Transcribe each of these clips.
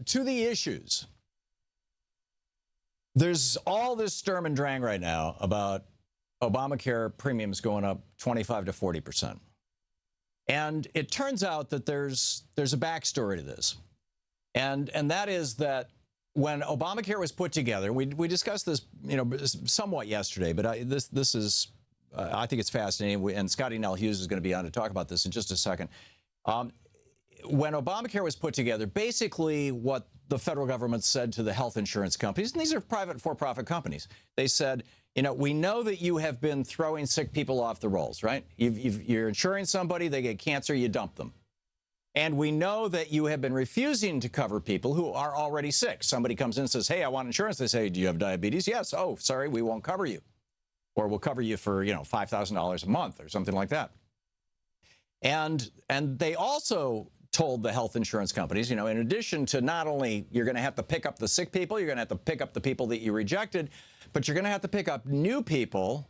To the issues. There's all this sturm and drang right now about Obamacare premiums going up 25 to 40%. And it turns out that there's a backstory to this. And that is that when Obamacare was put together, we discussed this, somewhat yesterday, but this is, I think it's fascinating. And Scottie Nell Hughes is going to be on to talk about this in just a second. When Obamacare was put together, basically what the federal government said to the health insurance companies, and these are private for-profit companies, they said, we know that you have been throwing sick people off the rolls, right? You're insuring somebody, they get cancer, you dump them. And we know that you have been refusing to cover people who are already sick. Somebody comes in and says, hey, I want insurance. They say, do you have diabetes? Yes. Oh, sorry, we won't cover you. Or we'll cover you for, $5,000 a month or something like that. And they also told the health insurance companies, in addition to not only you're going to have to pick up the sick people, you're going to have to pick up the people that you rejected, but you're going to have to pick up new people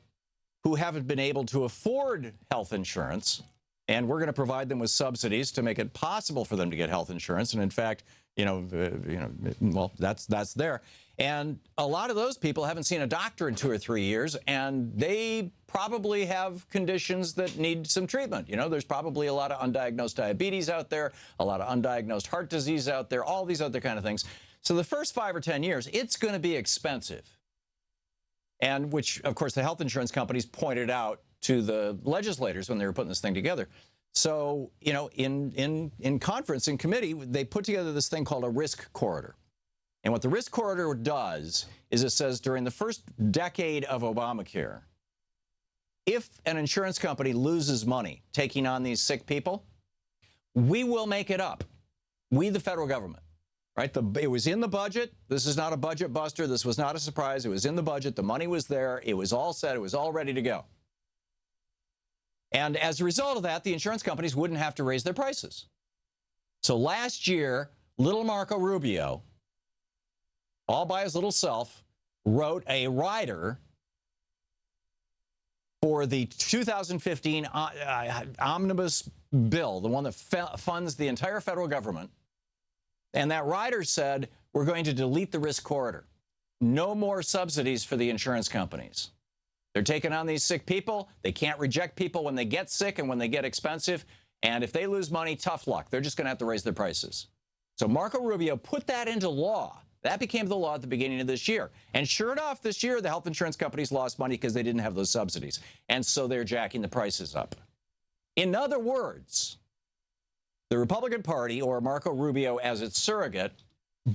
who haven't been able to afford health insurance. And we're going to provide them with subsidies to make it possible for them to get health insurance. And in fact, well, that's there. And a lot of those people haven't seen a doctor in 2 or 3 years, and they probably have conditions that need some treatment. There's probably a lot of undiagnosed diabetes out there, a lot of undiagnosed heart disease out there, all these other kind of things. So the first 5 or 10 years, it's going to be expensive. And which, of course, the health insurance companies pointed out to the legislators when they were putting this thing together. So, in conference, in committee, they put together this thing called a risk corridor. And what the risk corridor does is it says during the first decade of Obamacare, if an insurance company loses money taking on these sick people, we will make it up. We, the federal government, right? It was in the budget. This is not a budget buster. This was not a surprise. It was in the budget. The money was there. It was all set. It was all ready to go. And as a result of that, the insurance companies wouldn't have to raise their prices. So last year, little Marco Rubio, all by his little self, wrote a rider for the 2015 omnibus bill, the one that funds the entire federal government. And that rider said, we're going to delete the risk corridor. No more subsidies for the insurance companies. They're taking on these sick people. They can't reject people when they get sick and when they get expensive. And if they lose money, tough luck. They're just going to have to raise their prices. So Marco Rubio put that into law. That became the law at the beginning of this year. And sure enough, this year, the health insurance companies lost money because they didn't have those subsidies. And so they're jacking the prices up. In other words, the Republican Party, or Marco Rubio as its surrogate,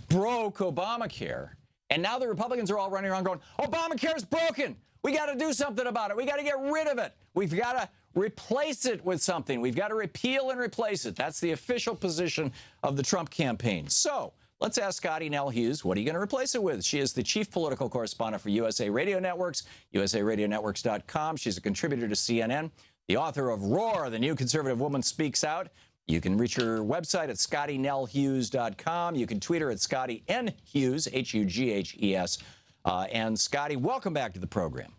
broke Obamacare. And now the Republicans are all running around going, Obamacare is broken. We got to do something about it. We got to get rid of it. We've got to replace it with something. We've got to repeal and replace it. That's the official position of the Trump campaign. So let's ask Scottie Nell Hughes, what are you going to replace it with? She is the chief political correspondent for USA Radio Networks, usaradionetworks.com. She's a contributor to CNN, the author of Roar, The New Conservative Woman Speaks Out. You can reach her website at scottienellhughes.com. You can tweet her at Scottie N. Hughes, Hughes. And Scottie, welcome back to the program.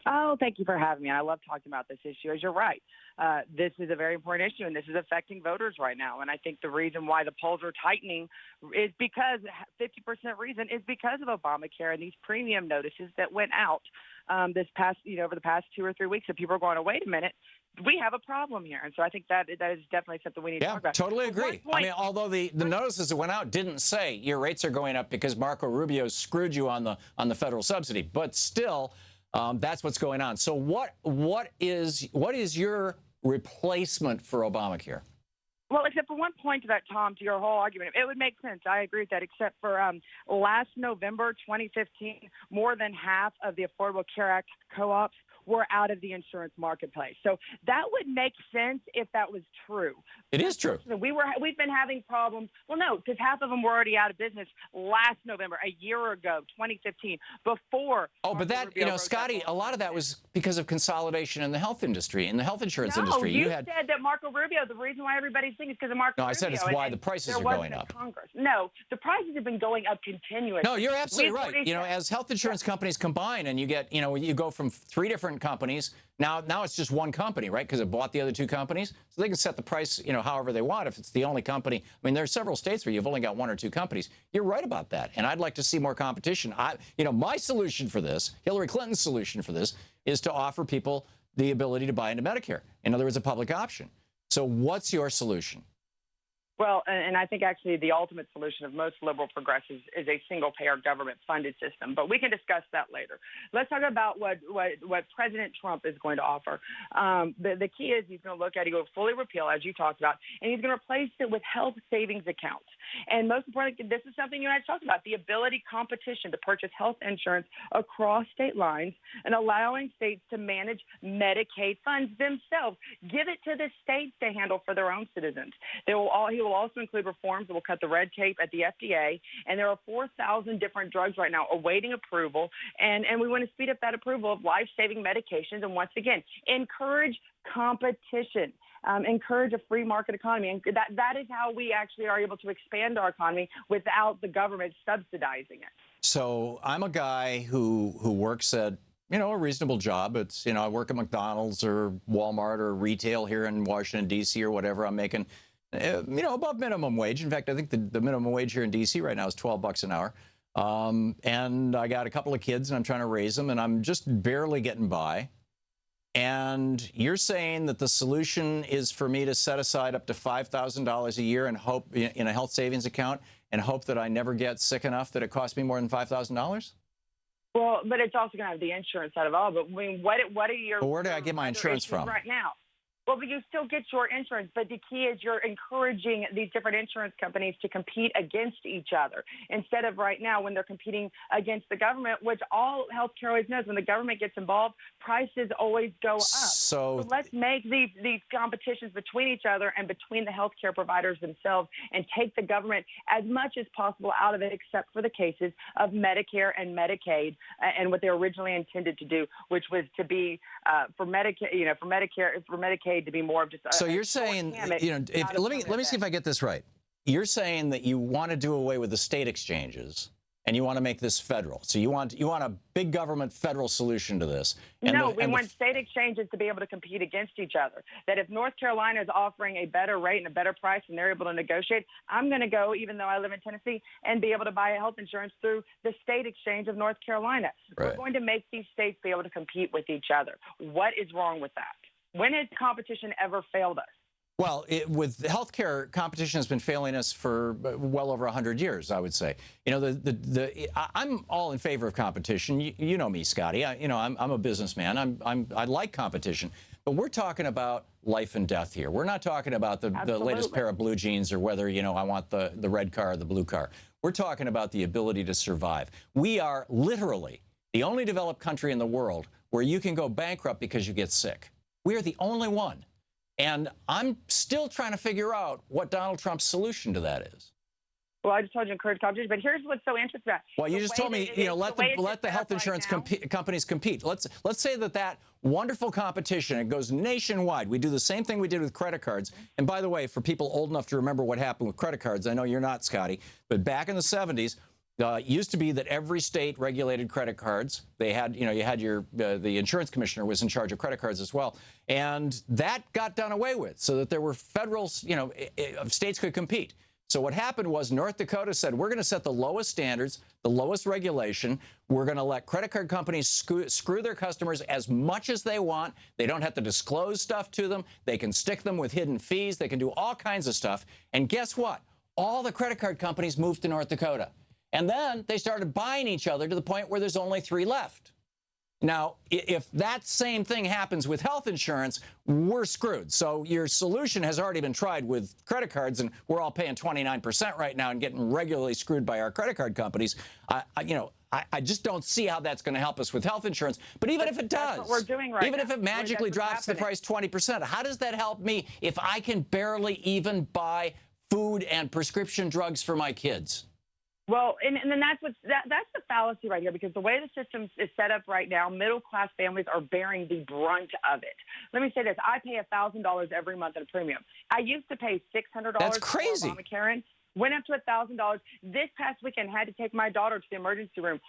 Oh, thank you for having me. I love talking about this issue. As you're right, this is a very important issue, and this is affecting voters right now. And I think the reason why the polls are tightening is because 50% reason is because of Obamacare and these premium notices that went out this past, over the past 2 or 3 weeks. And people are going, oh, wait a minute, we have a problem here. And so I think that is definitely something we need to talk about. Yeah, totally agree. I mean, although the notices that went out didn't say your rates are going up because Marco Rubio screwed you on the federal subsidy, but still, that's what's going on. So what is your replacement for Obamacare? Well, except for one point to that, Thom, to your whole argument, it would make sense. I agree with that, except for last November 2015, more than half of the Affordable Care Act co-ops were out of the insurance marketplace. So that would make sense if that was true. It is true. We've been having problems. Well, no, because half of them were already out of business last November, a year ago, 2015, before. Oh, but that, Scottie, a lot of that was because of consolidation in the health industry, in the health insurance industry. You said that Marco Rubio, the reason why everybody's thinking is because of Marco Rubio. No, I said it's why the prices are going up. No, the prices have been going up continuously. No, you're absolutely right. As health insurance companies combine and you get, you go from 3 different different companies. Now it's just one company, right? Because it bought the other two companies. So they can set the price, however they want if it's the only company. I mean, there are several states where you've only got one or two companies. You're right about that. And I'd like to see more competition. My solution for this, Hillary Clinton's solution for this, is to offer people the ability to buy into Medicare. In other words, a public option. So what's your solution? Well, and I think actually the ultimate solution of most liberal progressives is a single-payer government-funded system. But we can discuss that later. Let's talk about what President Trump is going to offer. The key is he's going to look at, he's going to fully repeal, as you talked about, and he's going to replace it with health savings accounts. And most importantly, this is something you and I talked about, the ability competition to purchase health insurance across state lines and allowing states to manage Medicaid funds themselves. Give it to the states to handle for their own citizens. He will also include reforms that will cut the red tape at the FDA. And there are 4,000 different drugs right now awaiting approval. And we want to speed up that approval of life-saving medications. And once again, encourage competition. Encourage a free market economy. And that is how we actually are able to expand our economy without the government subsidizing it. So I'm a guy who works at, a reasonable job. It's, I work at McDonald's or Walmart or retail here in Washington, D.C. or whatever. I'm making, above minimum wage. In fact, I think the minimum wage here in D.C. right now is $12 an hour. And I got a couple of kids and I'm trying to raise them and I'm just barely getting by. And you're saying that the solution is for me to set aside up to $5,000 a year and hope in a health savings account and hope that I never get sick enough that it costs me more than $5,000? Well, but it's also going to have the insurance out of all. But I mean, what are your? But where do I get my insurance from right now? Well, but you still get your insurance, but the key is you're encouraging these different insurance companies to compete against each other instead of right now when they're competing against the government, which all healthcare always knows. When the government gets involved, prices always go up. So let's make these competitions between each other and between the healthcare providers themselves and take the government as much as possible out of it, except for the cases of Medicare and Medicaid and what they were originally intended to do, which was to be for Medicare, for Medicaid to be more of just. So you're saying, let me see if I get this right. You're saying that you want to do away with the state exchanges and you want to make this federal. So you want a big government federal solution to this. We want state exchanges to be able to compete against each other. That if North Carolina is offering a better rate and a better price and they're able to negotiate, I'm going to go, even though I live in Tennessee, and be able to buy a health insurance through the state exchange of North Carolina. Right. We're going to make these states be able to compete with each other. What is wrong with that? When has competition ever failed us? Well, with healthcare, competition has been failing us for well over 100 years, I would say. I'm all in favor of competition. You know me, Scotty. I'm a businessman. I like competition. But we're talking about life and death here. We're not talking about the latest pair of blue jeans or whether, I want the red car or the blue car. We're talking about the ability to survive. We are literally the only developed country in the world where you can go bankrupt because you get sick. We are the only one. And I'm still trying to figure out what Donald Trump's solution to that is. Well, I just told you encourage competition, but here's what's so interesting about it. Well, you just told me, let the health insurance companies compete. Let's say that wonderful competition, it goes nationwide. We do the same thing we did with credit cards. And by the way, for people old enough to remember what happened with credit cards, I know you're not, Scotty, but back in the 70s, it used to be that every state regulated credit cards. They had, you had the insurance commissioner was in charge of credit cards as well. And that got done away with so that there were federal, states could compete. So what happened was North Dakota said, we're going to set the lowest standards, the lowest regulation. We're going to let credit card companies screw their customers as much as they want. They don't have to disclose stuff to them. They can stick them with hidden fees. They can do all kinds of stuff. And guess what? All the credit card companies moved to North Dakota. And then they started buying each other to the point where there's only 3 left. Now, if that same thing happens with health insurance, we're screwed. So your solution has already been tried with credit cards, and we're all paying 29% right now and getting regularly screwed by our credit card companies. I just don't see how that's going to help us with health insurance. But even if it does, that's what we're doing right even now. if it magically drops the price 20%, how does that help me if I can barely even buy food and prescription drugs for my kids? Well, and then that's the fallacy right here, because the way the system is set up right now, middle-class families are bearing the brunt of it. Let me say this. I pay $1,000 every month in a premium. I used to pay $600 That's crazy. for Obamacare. went up to $1,000. This past weekend, had to take my daughter to the emergency room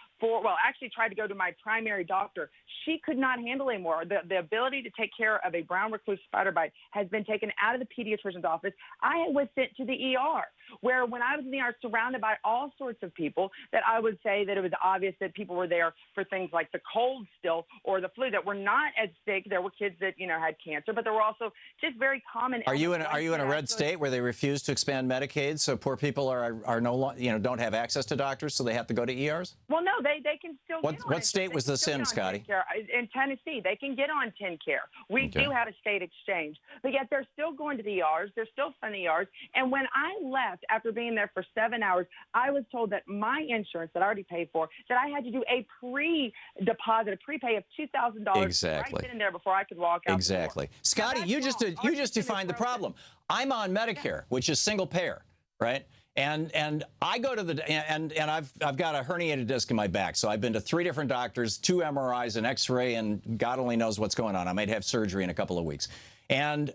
actually tried to go to my primary doctor. She could not handle anymore. The ability to take care of a brown recluse spider bite has been taken out of the pediatrician's office. I was sent to the ER, where when I was in the ER, surrounded by all sorts of people, that I would say that it was obvious that people were there for things like the cold still or the flu that were not as sick. There were kids that, had cancer, but there were also just very common. Are you in a red state where they refuse to expand Medicaid, so poor people are no longer, don't have access to doctors, so they have to go to ERs? Well, no, they can still get on What state was this in, Scottie? In Tennessee, they can get on TennCare. We do have a state exchange, but yet they're still going to the ERs. They're still funding ERs. And when I left after being there for 7 hours, I was told that my insurance that I already paid for, that I had to do a prepay of $2,000 exactly. right then and there before I could walk out. Exactly. Scottie, you just defined the problem. I'm on Medicare, which is single payer, right? And I go to and I've got a herniated disc in my back, so I've been to 3 different doctors, 2 MRIs, an X-ray, and God only knows what's going on. I might have surgery in a couple of weeks. And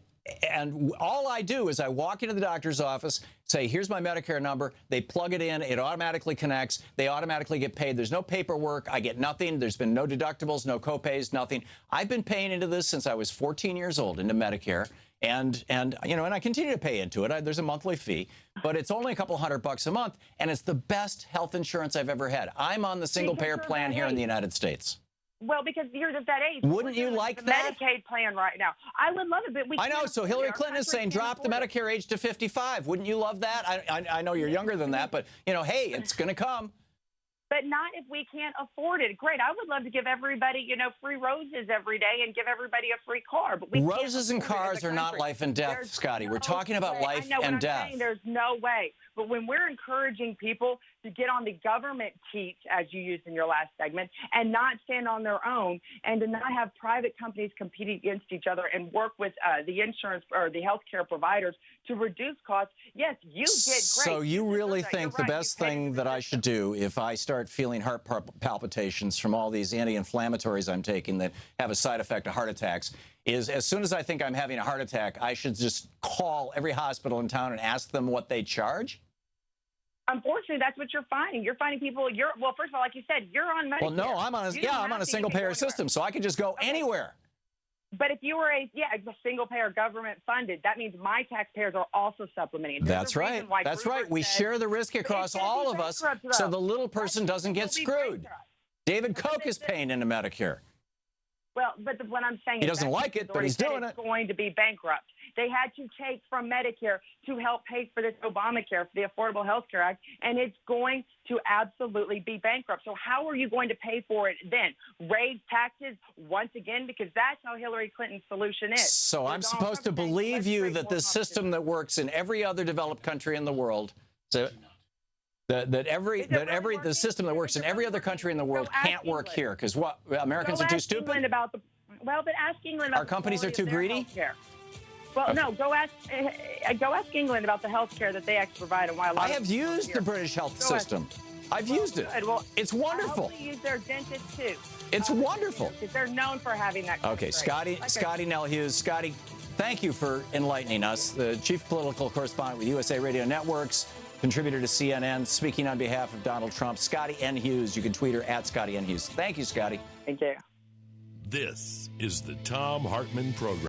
all I do is I walk into the doctor's office, say, here's my Medicare number. They plug it in. It automatically connects. They automatically get paid. There's no paperwork. I get nothing. There's been no deductibles, no copays, nothing. I've been paying into this since I was 14 years old, into Medicare. And I continue to pay into it. There's a monthly fee, but it's only a couple $100 a month, and it's the best health insurance I've ever had. I'm on the single-payer plan here in the United States. Well, because you're at that age. Wouldn't you like that? Medicaid plan right now. I would love it, but I know. So Hillary Clinton is saying drop the Medicare age to 55. Wouldn't you love that? I know you're younger than that, but, hey, it's going to come. But not if we can't afford it. Great. I would love to give everybody, free roses every day and give everybody a free car. But roses and cars are not life and death, Scottie. We're talking about life and death. Saying there's no way. But when we're encouraging people to get on the government teat, as you used in your last segment, and not stand on their own, and to not have private companies competing against each other and work with the insurance or the healthcare providers to reduce costs, yes, you get great. So you really think the best thing that I should do if I start feeling heart palpitations from all these anti-inflammatories I'm taking that have a side effect of heart attacks is, as soon as I think I'm having a heart attack, I should just call every hospital in town and ask them what they charge? Unfortunately, that's what you're finding. You're finding people. Well, first of all, like you said, you're on Medicare. Well, no, I'm on a single-payer system, so I can just go anywhere. But if you were a single-payer government funded, that means my taxpayers are also supplementing. That's right. That's right. We share the risk across all of us, so the little person doesn't get screwed. David Koch is paying into Medicare. Well, but what I'm saying is he doesn't like it, but he's doing it. It's going to be bankrupt. They had to take from Medicare to help pay for this Obamacare, for the Affordable Health Care Act, and it's going to absolutely be bankrupt. So how are you going to pay for it then? Raise taxes once again? Because that's how Hillary Clinton's solution is. So I'm supposed to believe you that this system that works in every other developed country in the world, the system that works in every other country in the world can't work here because what? Americans are too stupid? But ask England about our companies are too greedy? Well, no, go ask England about the health care that they actually provide and why. I have used the British health system. I've used it. Well, it's wonderful. I use their dentist too. It's wonderful. Because they're known for having that. Okay, Scottie Nell Hughes. Scottie, thank you for enlightening us. The chief political correspondent with USA Radio Networks, contributor to CNN, speaking on behalf of Donald Trump. Scottie N. Hughes. You can tweet her at Scottie N. Hughes. Thank you, Scottie. Thank you. This is the Thom Hartmann Program.